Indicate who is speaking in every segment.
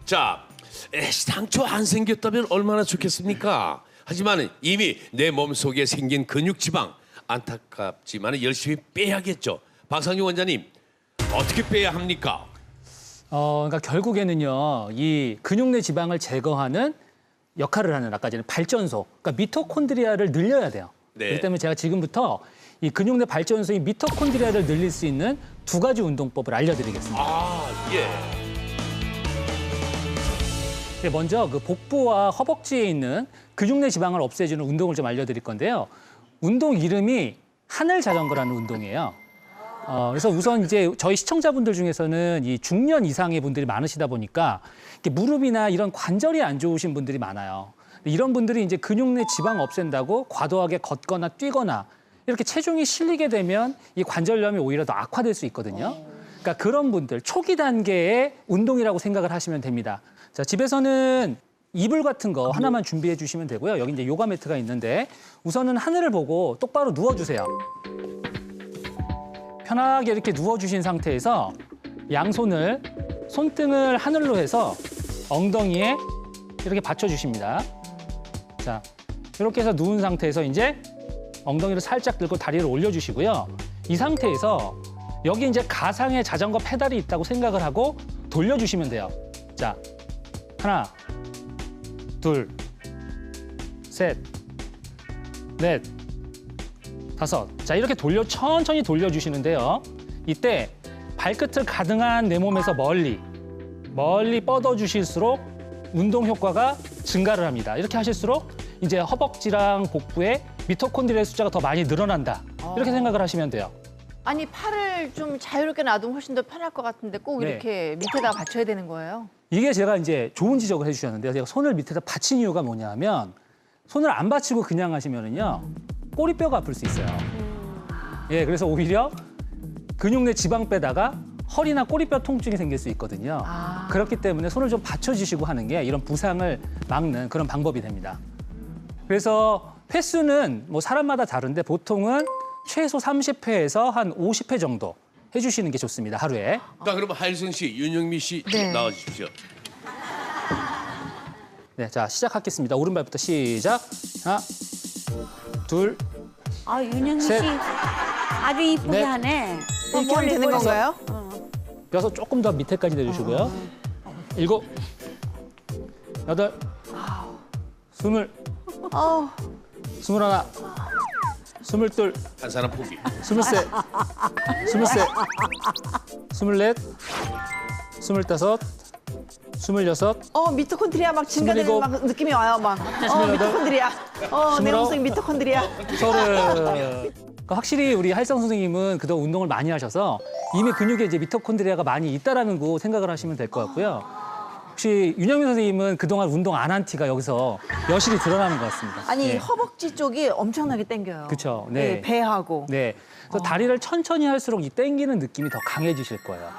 Speaker 1: 자, 애시당초 안 생겼다면 얼마나 좋겠습니까? 하지만 이미 내 몸속에 생긴 근육 지방 안타깝지만 열심히 빼야겠죠. 박상용 원장님, 어떻게 빼야 합니까?
Speaker 2: 그러니까 결국에는요, 이 근육 내 지방을 제거하는 역할을 하는 아까 전에 발전소, 그러니까 미토콘드리아를 늘려야 돼요.
Speaker 1: 네.
Speaker 2: 그렇기 때문에 제가 지금부터 이 근육 내 발전소인 미토콘드리아를 늘릴 수 있는 두 가지 운동법을 알려드리겠습니다.
Speaker 1: 아, 예.
Speaker 2: 먼저 그 복부와 허벅지에 있는 근육 내 지방을 없애주는 운동을 좀 알려드릴 건데요. 운동 이름이 하늘 자전거라는 운동이에요. 그래서 우선 이제 저희 시청자분들 중에서는 이 중년 이상의 분들이 많으시다 보니까 이렇게 무릎이나 이런 관절이 안 좋으신 분들이 많아요. 이런 분들이 이제 근육 내 지방 없앤다고 과도하게 걷거나 뛰거나 이렇게 체중이 실리게 되면 이 관절염이 오히려 더 악화될 수 있거든요. 그러니까 그런 분들 초기 단계의 운동이라고 생각을 하시면 됩니다. 자, 집에서는 이불 같은 거 하나만 준비해 주시면 되고요. 여기 이제 요가 매트가 있는데 우선은 하늘을 보고 똑바로 누워주세요. 편하게 이렇게 누워주신 상태에서 양손을 손등을 하늘로 해서 엉덩이에 이렇게 받쳐주십니다. 자, 이렇게 해서 누운 상태에서 이제 엉덩이를 살짝 들고 다리를 올려주시고요. 이 상태에서 여기 이제 가상의 자전거 페달이 있다고 생각을 하고 돌려주시면 돼요. 자, 하나, 둘, 셋, 넷, 다섯. 자, 이렇게 천천히 돌려주시는데요. 이때 발끝을 가능한 내 몸에서 멀리 뻗어주실수록 운동 효과가 증가를 합니다. 이렇게 하실수록 이제 허벅지랑 복부에 미토콘드리아의 숫자가 더 많이 늘어난다. 이렇게 생각을 하시면 돼요.
Speaker 3: 아니 팔을 좀 자유롭게 놔두면 훨씬 더 편할 것 같은데 꼭
Speaker 2: 네.
Speaker 3: 이렇게 밑에다 받쳐야 되는 거예요?
Speaker 2: 이게 제가 이제 좋은 지적을 해주셨는데요. 제가 손을 밑에다 받친 이유가 뭐냐면 손을 안 받치고 그냥 하시면은요 꼬리뼈가 아플 수 있어요. 예, 그래서 오히려 근육 내 지방 빼다가 허리나 꼬리뼈 통증이 생길 수 있거든요. 그렇기 때문에 손을 좀 받쳐주시고 하는 게 이런 부상을 막는 그런 방법이 됩니다. 그래서 횟수는 뭐 사람마다 다른데 보통은 최소 30회에서 한 50회 정도 해주시는 게 좋습니다, 하루에.
Speaker 1: 자, 그럼 하일승 씨, 윤영미 씨
Speaker 3: 네.
Speaker 1: 나와주십시오.
Speaker 2: 네, 자, 시작하겠습니다. 오른발부터 시작. 하나, 둘,
Speaker 4: 아, 윤영미
Speaker 2: 셋.
Speaker 4: 씨 아주 이쁘게
Speaker 2: 넷.
Speaker 4: 하네.
Speaker 3: 이렇게 하면 되는 건가요?
Speaker 2: 여섯 조금 더 밑에까지 내주시고요. 일곱, 여덟, 스물,
Speaker 3: 어,
Speaker 2: 스물하나, 스물둘,
Speaker 1: 한 사람 포기.
Speaker 2: 스물셋, 스물셋, 스물넷, 스물다섯, 스물여섯,
Speaker 3: 미토콘드리아 막 증가되는
Speaker 2: 스물일곱,
Speaker 3: 막 느낌이 와요, 막.
Speaker 2: 스물여덟,
Speaker 3: 미토콘드리아. 내
Speaker 2: 스물아홉,
Speaker 3: 몸속에 미토콘드리아.
Speaker 2: 서른. 그러니까 확실히 우리 할성 선생님은 그동안 운동을 많이 하셔서 이미 근육에 이제 미토콘드리아가 많이 있다라는 거 생각을 하시면 될 것 같고요. 혹시 윤영민 선생님은 그동안 운동 안 한 티가 여기서 여실히 드러나는 것 같습니다.
Speaker 3: 아니
Speaker 2: 예.
Speaker 3: 허벅지 쪽이 엄청나게 당겨요.
Speaker 2: 그쵸, 네.
Speaker 3: 네, 배하고.
Speaker 2: 네. 그래서 다리를 천천히 할수록 이 땡기는 느낌이 더 강해지실 거예요.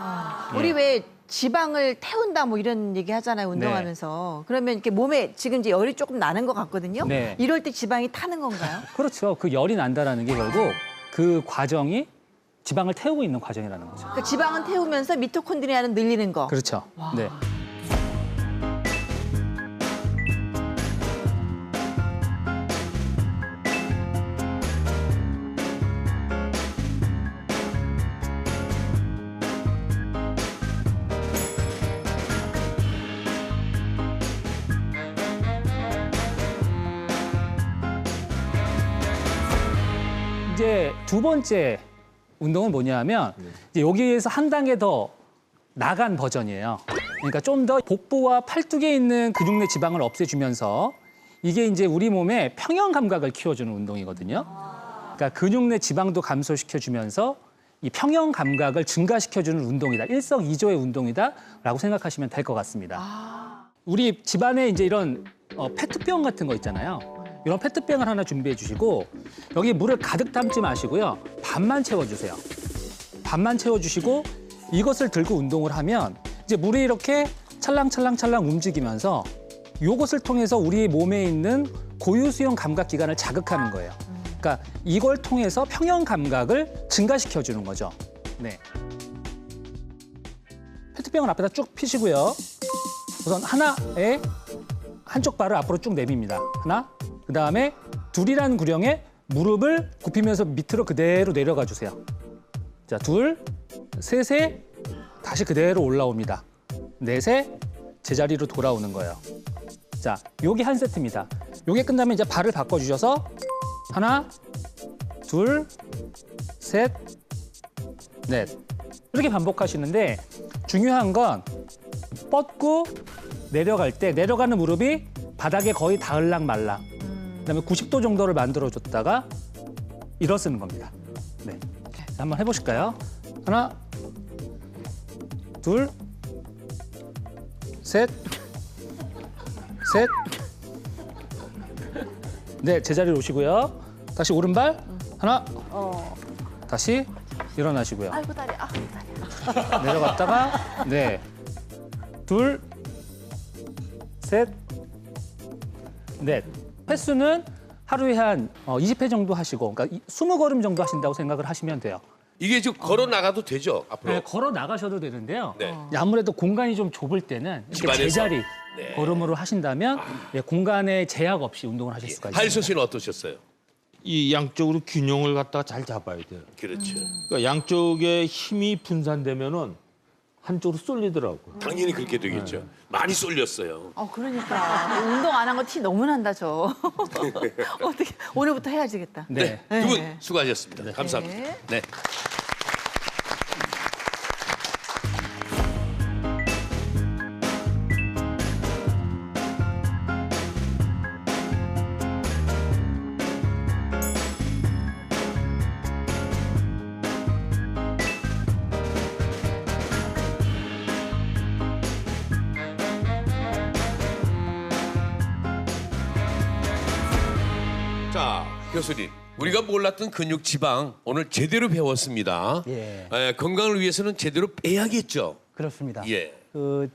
Speaker 3: 우리 왜 지방을 태운다 뭐 이런 얘기 하잖아요, 운동하면서. 그러면 이렇게 몸에 지금 이제 열이 조금 나는 것 같거든요.
Speaker 2: 네.
Speaker 3: 이럴 때 지방이 타는 건가요?
Speaker 2: 그렇죠. 그 열이 난다라는 게 결국 그 과정이 지방을 태우고 있는 과정이라는 거죠.
Speaker 3: 그러니까 지방은 태우면서 미토콘드리아는 늘리는 거.
Speaker 2: 그렇죠. 네. 이제 두 번째 운동은 뭐냐면 이제 여기에서 한 단계 더 나간 버전이에요. 그러니까 좀 더 복부와 팔뚝에 있는 근육 내 지방을 없애주면서 이게 이제 우리 몸의 평형 감각을 키워주는 운동이거든요. 그러니까 근육 내 지방도 감소시켜주면서 이 평형 감각을 증가시켜주는 운동이다. 일석이조의 운동이다라고 생각하시면 될 것 같습니다. 우리 집안에 이제 이런 페트병 같은 거 있잖아요. 이런 페트병을 하나 준비해 주시고 여기 물을 가득 담지 마시고요. 반만 채워주세요. 반만 채워주시고 이것을 들고 운동을 하면 이제 물이 이렇게 찰랑찰랑찰랑 움직이면서 이것을 통해서 우리 몸에 있는 고유수용 감각기관을 자극하는 거예요. 그러니까 이걸 통해서 평형 감각을 증가시켜주는 거죠. 네. 페트병을 앞에다 쭉 피시고요. 우선 하나에 한쪽 발을 앞으로 쭉 내밉니다. 하나, 그 다음에 둘이라는 구령에 무릎을 굽히면서 밑으로 그대로 내려가 주세요. 자, 둘, 셋에 다시 그대로 올라옵니다. 넷에 제자리로 돌아오는 거예요. 자, 요게 한 세트입니다. 요게 끝나면 이제 발을 바꿔주셔서 하나, 둘, 셋, 넷. 이렇게 반복하시는데 중요한 건 뻗고 내려갈 때 내려가는 무릎이 바닥에 거의 닿을랑 말랑. 그다음에 90도 정도를 만들어줬다가 일어서는 겁니다. 네, 자, 한번 해보실까요? 하나, 둘, 셋, 셋, 네, 제자리로 오시고요. 다시 오른발 하나, 다시 일어나시고요.
Speaker 3: 아이고 다리, 아 다리.
Speaker 2: 내려갔다가 네, 둘, 셋, 넷. 횟수는 하루에 한 20회 정도 하시고, 그러니까 20걸음 정도 하신다고 생각을 하시면 돼요.
Speaker 1: 이게 지금 걸어 나가도 되죠 앞으로.
Speaker 2: 네, 걸어 나가셔도 되는데요.
Speaker 1: 네.
Speaker 2: 아무래도 공간이 좀 좁을 때는 이렇게
Speaker 1: 집안에서?
Speaker 2: 제자리
Speaker 1: 네.
Speaker 2: 걸음으로 하신다면 예, 공간에 제약 없이 운동을 하실 수가 있습니다.
Speaker 1: 하일선 씨는 어떠셨어요?
Speaker 5: 이 양쪽으로 균형을 갖다가 잘 잡아야 돼요.
Speaker 1: 그렇죠.
Speaker 5: 그러니까 양쪽에 힘이 분산되면은 한쪽으로 쏠리더라고요.
Speaker 1: 당연히 그렇게 되겠죠. 많이 쏠렸어요.
Speaker 3: 그러니까 운동 안 한 거 티 너무 난다 저. 어떻게 오늘부터 해야 되겠다.
Speaker 2: 네.
Speaker 1: 두 분 수고하셨습니다. 감사합니다.
Speaker 3: 네.
Speaker 1: 네. 자, 교수님. 우리가 몰랐던 근육 지방 오늘 제대로 배웠습니다.
Speaker 6: 예.
Speaker 1: 건강을 위해서는 제대로 빼야겠죠.
Speaker 6: 그렇습니다.
Speaker 1: 예.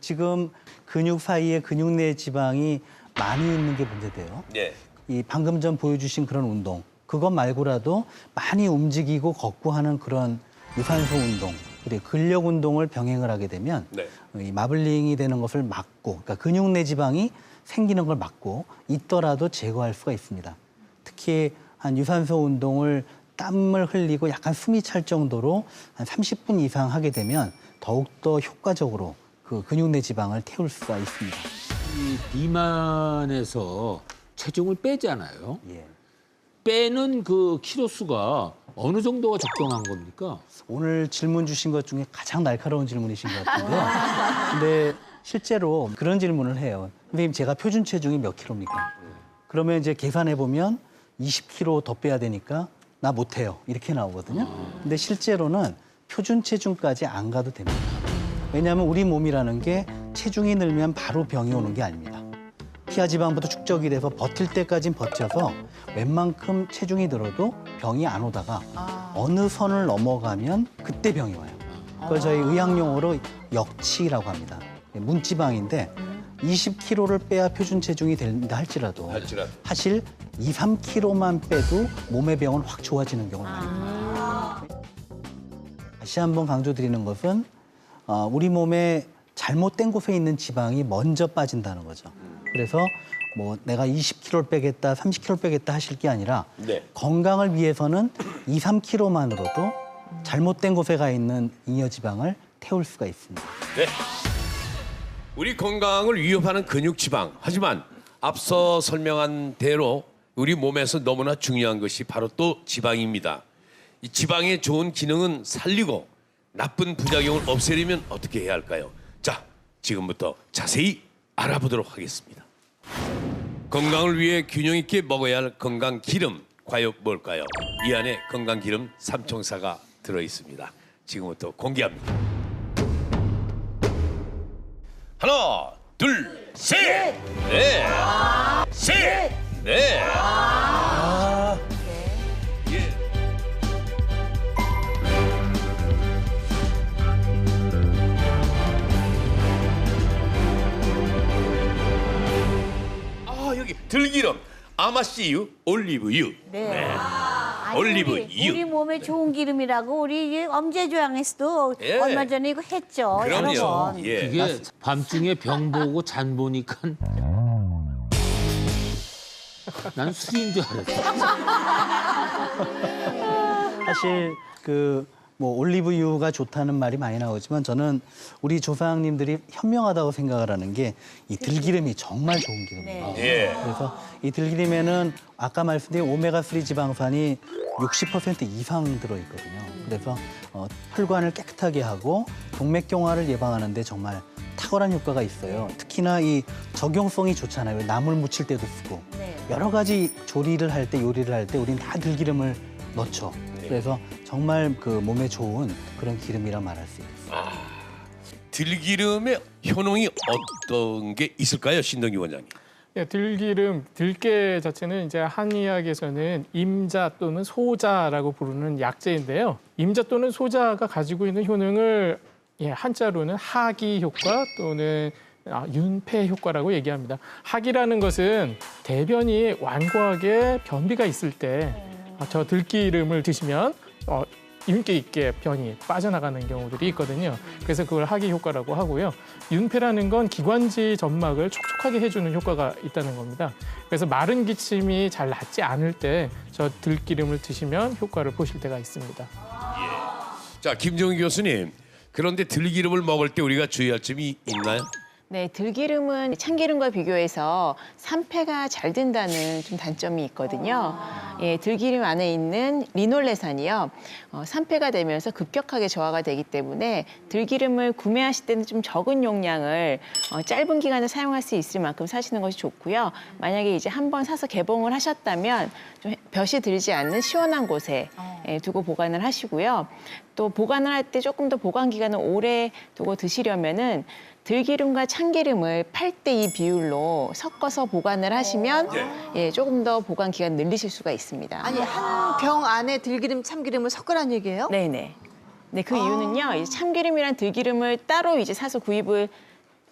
Speaker 6: 지금 근육 사이에 근육 내 지방이 많이 있는 게 문제돼요.
Speaker 1: 예.
Speaker 6: 이 방금 전 보여주신 그런 운동, 그것 말고라도 많이 움직이고 걷고 하는 그런 유산소 운동, 그리고 근력 운동을 병행을 하게 되면
Speaker 1: 네.
Speaker 6: 이 마블링이 되는 것을 막고, 그러니까 근육 내 지방이 생기는 걸 막고 있더라도 제거할 수가 있습니다. 특히 한 유산소 운동을 땀을 흘리고 약간 숨이 찰 정도로 한 30분 이상 하게 되면 더욱더 효과적으로 그 근육 내 지방을 태울 수가 있습니다.
Speaker 5: 이 비만에서 체중을 빼잖아요.
Speaker 6: 예.
Speaker 5: 빼는 그 키로수가 어느 정도가 적정한 겁니까?
Speaker 6: 오늘 질문 주신 것 중에 가장 날카로운 질문이신 것 같은데요. 근데 실제로 그런 질문을 해요. 선생님, 제가 표준 체중이 몇 킬로입니까? 그러면 이제 계산해 보면 20kg 더 빼야 되니까 나 못해요. 이렇게 나오거든요. 근데 실제로는 표준 체중까지 안 가도 됩니다. 왜냐하면 우리 몸이라는 게 체중이 늘면 바로 병이 오는 게 아닙니다. 피하 지방부터 축적이 돼서 버틸 때까진 버텨서 웬만큼 체중이 들어도 병이 안 오다가 어느 선을 넘어가면 그때 병이 와요. 그걸 저희 의학 용어로 역치라고 합니다. 문지방인데 20kg를 빼야 표준 체중이 된다 할지라도 사실 2, 3kg만 빼도 몸의 병은 확 좋아지는 경우가 많습니다. 다시 한번 강조드리는 것은 우리 몸에 잘못된 곳에 있는 지방이 먼저 빠진다는 거죠. 그래서 뭐 내가 20kg를 빼겠다, 30kg 빼겠다 하실 게 아니라
Speaker 1: 네.
Speaker 6: 건강을 위해서는 2, 3kg만으로도 잘못된 곳에 가 있는 잉여 지방을 태울 수가 있습니다.
Speaker 1: 네. 우리 건강을 위협하는 근육 지방. 하지만 앞서 설명한 대로 우리 몸에서 너무나 중요한 것이 바로 또 지방입니다. 이 지방의 좋은 기능은 살리고 나쁜 부작용을 없애려면 어떻게 해야 할까요? 자, 지금부터 자세히 알아보도록 하겠습니다. 건강을 위해 균형 있게 먹어야 할 건강 기름 과연 뭘까요? 이 안에 건강 기름 삼총사가 들어 있습니다. 지금부터 공개합니다. 하나, 둘, 셋, 넷, 셋, 넷. 예. 여기 들기름, 아마씨유, 올리브유.
Speaker 3: 네.
Speaker 1: 올리브유.
Speaker 4: 우리 몸에 좋은 기름이라고 우리 엄제조양에서도
Speaker 1: 예.
Speaker 4: 얼마 전에 이거 했죠. 여러
Speaker 1: 그럼요.
Speaker 4: 번.
Speaker 1: 예.
Speaker 5: 이게 밤중에 병 보고 잔 보니까 난 술인 줄 알았어.
Speaker 6: 사실 그 뭐 올리브유가 좋다는 말이 많이 나오지만 저는 우리 조상님들이 현명하다고 생각을 하는 게 이 들기름이 정말 좋은 기름이에요.
Speaker 1: 예.
Speaker 6: 그래서 이 들기름에는 아까 말씀드린 오메가3 지방산이 60% 이상 들어있거든요. 그래서 혈관을 깨끗하게 하고 동맥경화를 예방하는 데 정말 탁월한 효과가 있어요. 특히나 이 적용성이 좋잖아요. 나물 무칠 때도 쓰고.
Speaker 4: 네.
Speaker 6: 여러 가지 조리를 할 때, 요리를 할 때 우린 다 들기름을 넣죠. 그래서 정말 그 몸에 좋은 그런 기름이라 말할 수 있어요.
Speaker 1: 들기름의 효능이 어떤 게 있을까요, 신동기 원장님?
Speaker 7: 예, 들기름, 들깨 자체는 이제 한의학에서는 임자 또는 소자라고 부르는 약재인데요. 임자 또는 소자가 가지고 있는 효능을 한자로는 하기 효과 또는 윤폐 효과라고 얘기합니다. 하기라는 것은 대변이 완고하게 변비가 있을 때 저 들기름을 드시면 윤기 있게 변이 빠져나가는 경우들이 있거든요. 그래서 그걸 하기 효과라고 하고요. 윤폐라는 건 기관지 점막을 촉촉하게 해주는 효과가 있다는 겁니다. 그래서 마른 기침이 잘 낫지 않을 때 저 들기름을 드시면 효과를 보실 때가 있습니다.
Speaker 1: 자, 김정희 교수님. 그런데 들기름을 먹을 때 우리가 주의할 점이 있나요?
Speaker 8: 네, 들기름은 참기름과 비교해서 산패가 잘 된다는 좀 단점이 있거든요. 예, 들기름 안에 있는 리놀레산이요, 산패가 되면서 급격하게 저하가 되기 때문에 들기름을 구매하실 때는 좀 적은 용량을 짧은 기간에 사용할 수 있을 만큼 사시는 것이 좋고요. 만약에 이제 한번 사서 개봉을 하셨다면 좀 볕이 들지 않는 시원한 곳에 두고 보관을 하시고요. 또 보관을 할 때 조금 더 보관 기간을 오래 두고 드시려면은 들기름과 참기름을 8대2 비율로 섞어서 보관을 하시면 조금 더 보관 기간 늘리실 수가 있습니다.
Speaker 3: 아니 한 병 안에 들기름, 참기름을 섞으라는 얘기예요?
Speaker 8: 네네. 네, 그 이유는요. 이제 참기름이랑 들기름을 따로 이제 사서 구입을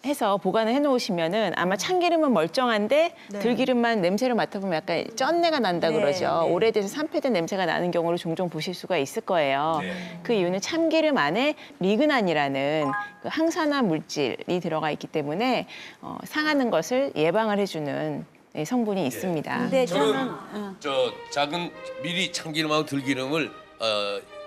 Speaker 8: 해서 보관을 해놓으시면은 아마 참기름은 멀쩡한데 들기름만 냄새를 맡아보면 약간 쩐내가 난다 그러죠. 오래돼서 산패된 냄새가 나는 경우를 종종 보실 수가 있을 거예요. 그 이유는 참기름 안에 리그난이라는 그 항산화 물질이 들어가 있기 때문에 상하는 것을 예방을 해주는 성분이 있습니다.
Speaker 4: 근데
Speaker 1: 저는
Speaker 4: 저는
Speaker 1: 저 작은 미리 참기름하고 들기름을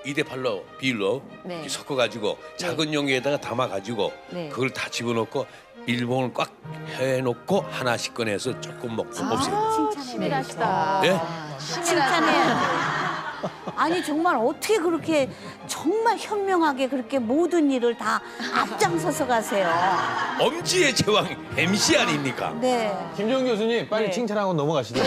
Speaker 1: 2대8로 비율로
Speaker 8: 네.
Speaker 1: 이렇게 섞어가지고 작은 용기에다가 담아가지고
Speaker 8: 네.
Speaker 1: 그걸 다 집어넣고 밀봉을 꽉 해놓고 하나씩 꺼내서 조금 먹고 없애요.
Speaker 8: 치밀하시다.
Speaker 1: 예?
Speaker 4: 칭찬해야 돼. 아니 정말 어떻게 그렇게 정말 현명하게 그렇게 모든 일을 다 앞장서서 가세요.
Speaker 1: 엄지의 제왕 MC 아닙니까?
Speaker 4: 네.
Speaker 9: 김정 교수님 빨리
Speaker 8: 네.
Speaker 9: 칭찬하고 넘어가시죠.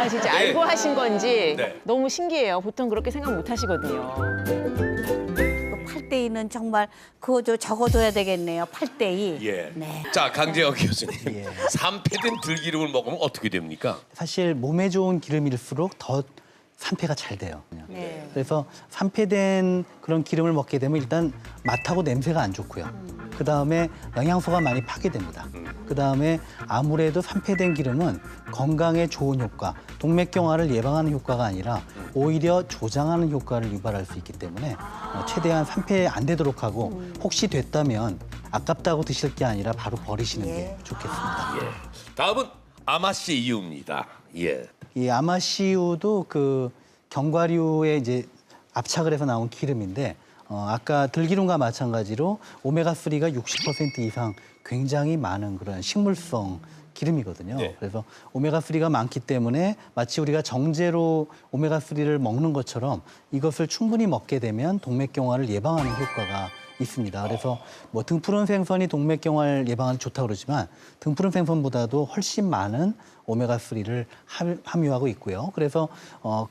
Speaker 8: 진짜 알고 하신 건지
Speaker 1: 네.
Speaker 8: 너무 신기해요. 보통 그렇게 생각 못 하시거든요.
Speaker 4: 8대2는 정말 그거 적어둬야 되겠네요. 8대2.
Speaker 1: 예.
Speaker 4: 네.
Speaker 1: 자, 강재혁 교수님.
Speaker 6: 예.
Speaker 1: 산패된 들기름을 먹으면 어떻게 됩니까?
Speaker 6: 사실 몸에 좋은 기름일수록 더 산패가 잘 돼요.
Speaker 8: 네.
Speaker 6: 그래서 산패된 그런 기름을 먹게 되면 일단 맛하고 냄새가 안 좋고요. 그다음에 영양소가 많이 파괴됩니다. 그다음에 아무래도 산패된 기름은 건강에 좋은 효과, 동맥경화를 예방하는 효과가 아니라 오히려 조장하는 효과를 유발할 수 있기 때문에 최대한 산패 안 되도록 하고 혹시 됐다면 아깝다고 드실 게 아니라 바로 버리시는 게 좋겠습니다.
Speaker 1: 다음은 아마씨유입니다. 예.
Speaker 6: 이 아마씨유도 그 견과류에 이제 압착을 해서 나온 기름인데 아까 들기름과 마찬가지로 오메가3가 60% 이상 굉장히 많은 그런 식물성 기름이거든요.
Speaker 1: 네.
Speaker 6: 그래서 오메가3가 많기 때문에 마치 우리가 정제로 오메가3를 먹는 것처럼 이것을 충분히 먹게 되면 동맥경화를 예방하는 효과가 있습니다. 그래서 뭐 등푸른 생선이 동맥경화를 예방하는 좋다고 그러지만 등푸른 생선보다도 훨씬 많은 오메가3를 함유하고 있고요. 그래서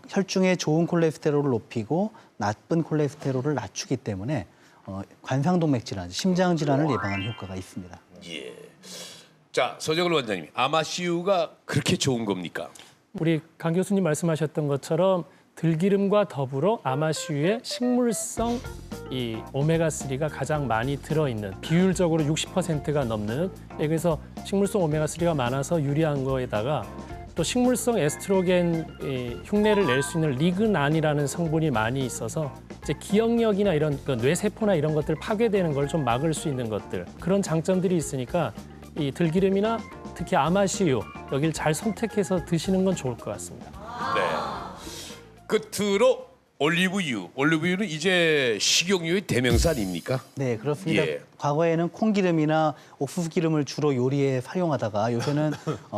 Speaker 6: 혈중에 좋은 콜레스테롤을 높이고 나쁜 콜레스테롤을 낮추기 때문에 관상동맥 질환, 심장 질환을 예방하는 효과가 있습니다.
Speaker 1: 예. 자, 서정을 원장님. 아마씨유가 그렇게 좋은 겁니까?
Speaker 10: 우리 강 교수님 말씀하셨던 것처럼 들기름과 더불어 아마씨유에 식물성 이 오메가3가 가장 많이 들어있는 비율적으로 60%가 넘는 그래서 식물성 오메가3가 많아서 유리한 거에다가 또 식물성 에스트로겐 흉내를 낼 수 있는 리그난이라는 성분이 많이 있어서 이제 기억력이나 이런 그 뇌세포나 이런 것들 파괴되는 걸 좀 막을 수 있는 것들 그런 장점들이 있으니까 이 들기름이나 특히 아마시유 여기를 잘 선택해서 드시는 건 좋을 것 같습니다.
Speaker 1: 네. 끝으로 올리브유. 올리브유는 이제 식용유의 대명사 아닙니까?
Speaker 6: 네, 그렇습니다.
Speaker 1: 예.
Speaker 6: 과거에는 콩기름이나 옥수수 기름을 주로 요리에 활용하다가 요새는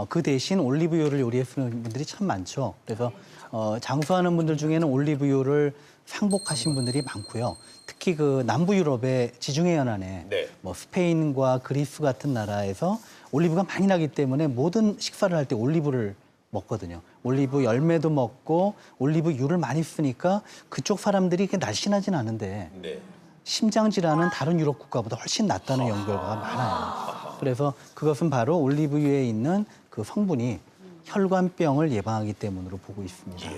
Speaker 6: 그 대신 올리브유를 요리에 쓰는 분들이 참 많죠. 그래서 장수하는 분들 중에는 올리브유를 상복하신 분들이 많고요. 특히 그 남부 유럽의 지중해 연안에
Speaker 1: 네.
Speaker 6: 뭐 스페인과 그리스 같은 나라에서 올리브가 많이 나기 때문에 모든 식사를 할 때 올리브를 먹거든요. 올리브 열매도 먹고 올리브유를 많이 쓰니까 그쪽 사람들이 그렇게 날씬하진 않은데
Speaker 1: 네.
Speaker 6: 심장 질환은 다른 유럽 국가보다 훨씬 낫다는 연구 결과가 많아요. 그래서 그것은 바로 올리브유에 있는 그 성분이 혈관병을 예방하기 때문으로 보고 있습니다.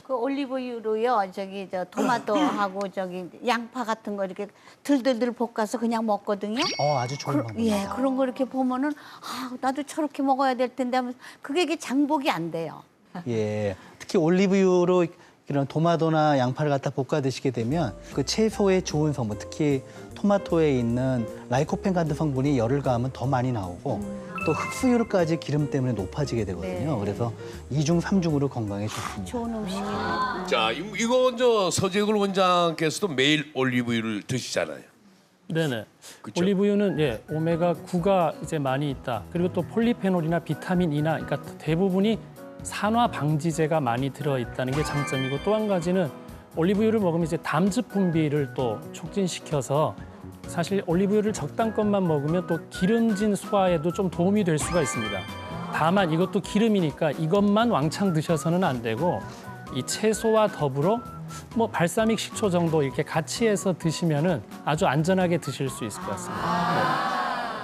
Speaker 4: 그 올리브유로요. 저기 저 토마토하고 저기 양파 같은 거 이렇게 들들들 볶아서 그냥 먹거든요.
Speaker 6: 아주 좋은 방법입니다.
Speaker 4: 예, 그런 거 이렇게 보면은 아, 나도 저렇게 먹어야 될 텐데 하면서 그게 이게 장복이 안 돼요.
Speaker 6: 예, 특히 올리브유로 이런 토마토나 양파를 갖다 볶아 드시게 되면 그 채소의 좋은 성분, 특히 토마토에 있는 라이코펜 같은 성분이 열을 가하면 더 많이 나오고 또 흡수율까지 기름 때문에 높아지게 되거든요. 그래서 2중, 3중으로 건강에 좋습니다.
Speaker 4: 좋은 음식이에요.
Speaker 1: 자, 이건 저 서재글 원장께서도 매일 올리브유를 드시잖아요.
Speaker 10: 네네.
Speaker 1: 그쵸?
Speaker 10: 올리브유는 예, 오메가 9가 이제 많이 있다. 그리고 또 폴리페놀이나 비타민 E나 그러니까 대부분이 산화 방지제가 많이 들어 있다는 게 장점이고 또 한 가지는 올리브유를 먹으면 이제 담즙 분비를 또 촉진시켜서 사실 올리브유를 적당량만 먹으면 또 기름진 소화에도 좀 도움이 될 수가 있습니다. 다만 이것도 기름이니까 이것만 왕창 드셔서는 안 되고 이 채소와 더불어 뭐 발사믹 식초 정도 이렇게 같이 해서 드시면은 아주 안전하게 드실 수 있을 것 같습니다.